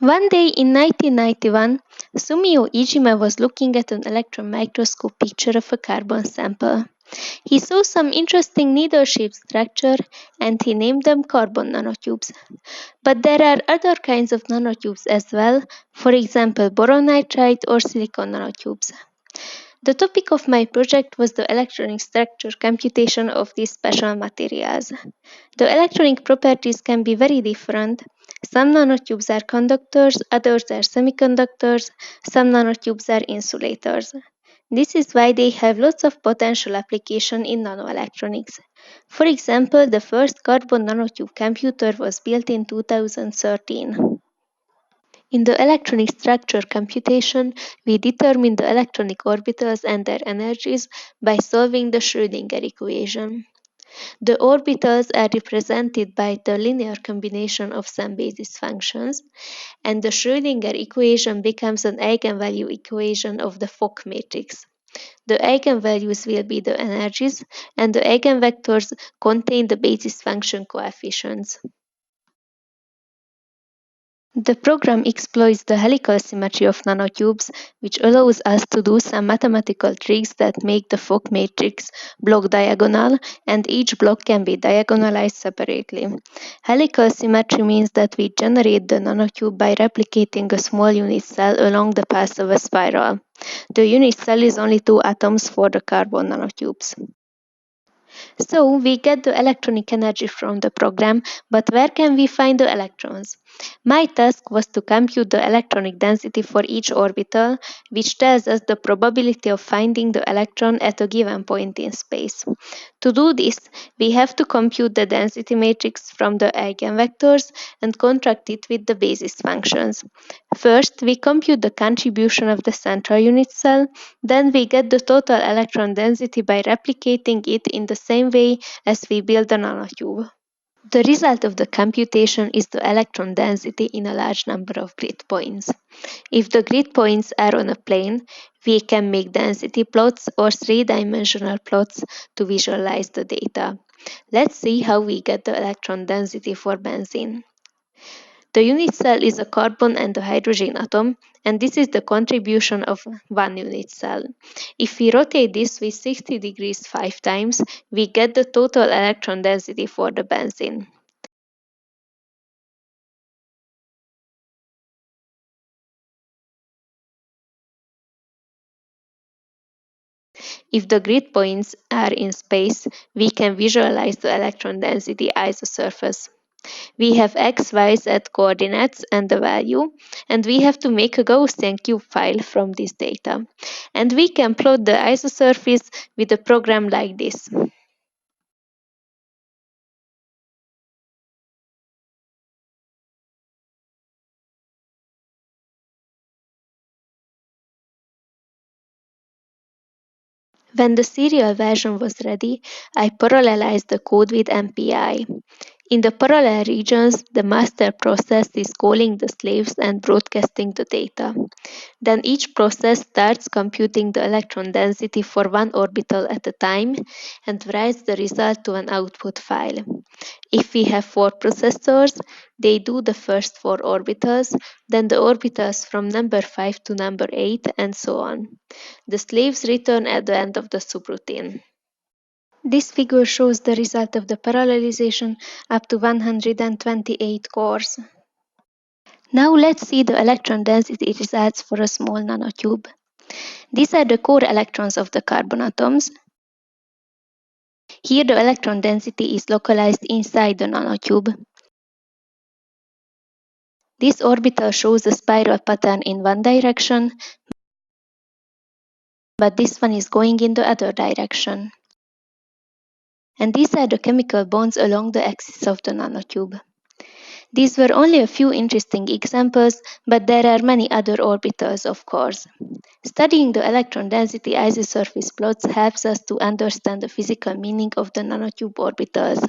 One day in 1991, Sumio Iijima was looking at an electron microscope picture of a carbon sample. He saw some interesting needle-shaped structure and he named them carbon nanotubes. But there are other kinds of nanotubes as well, for example boron nitride or silicon nanotubes. The topic of my project was the electronic structure computation of these special materials. The electronic properties can be very different. Some nanotubes are conductors, others are semiconductors, some nanotubes are insulators. This is why they have lots of potential application in nanoelectronics. For example, the first carbon nanotube computer was built in 2013. In the electronic structure computation, we determine the electronic orbitals and their energies by solving the Schrödinger equation. The orbitals are represented by the linear combination of some basis functions, and the Schrödinger equation becomes an eigenvalue equation of the Fock matrix. The eigenvalues will be the energies, and the eigenvectors contain the basis function coefficients. The program exploits the helical symmetry of nanotubes, which allows us to do some mathematical tricks that make the Fock matrix block diagonal, and each block can be diagonalized separately. Helical symmetry means that we generate the nanotube by replicating a small unit cell along the path of a spiral. The unit cell is only 2 atoms for the carbon nanotubes. So we get the electronic energy from the program, but where can we find the electrons? My task was to compute the electronic density for each orbital, which tells us the probability of finding the electron at a given point in space. To do this, we have to compute the density matrix from the eigenvectors and contract it with the basis functions. First, we compute the contribution of the central unit cell, then we get the total electron density by replicating it in the same way as we build a nanotube. The result of the computation is the electron density in a large number of grid points. If the grid points are on a plane, we can make density plots or three-dimensional plots to visualize the data. Let's see how we get the electron density for benzene. The unit cell is a carbon and a hydrogen atom, and this is the contribution of one unit cell. If we rotate this with 60 degrees 5 times, we get the total electron density for the benzene. If the grid points are in space, we can visualize the electron density isosurface. We have x, y, z coordinates and the value, and we have to make a Gaussian cube file from this data. And we can plot the isosurface with a program like this. When the serial version was ready, I parallelized the code with MPI. In the parallel regions, the master process is calling the slaves and broadcasting the data. Then each process starts computing the electron density for one orbital at a time and writes the result to an output file. If we have 4 processors, they do the first 4 orbitals, then the orbitals from number 5 to number 8, and so on. The slaves return at the end of the subroutine. This figure shows the result of the parallelization up to 128 cores. Now let's see the electron density results for a small nanotube. These are the core electrons of the carbon atoms. Here the electron density is localized inside the nanotube. This orbital shows a spiral pattern in one direction, but this one is going in the other direction. And these are the chemical bonds along the axis of the nanotube. These were only a few interesting examples, but there are many other orbitals, of course. Studying the electron density isosurface plots helps us to understand the physical meaning of the nanotube orbitals.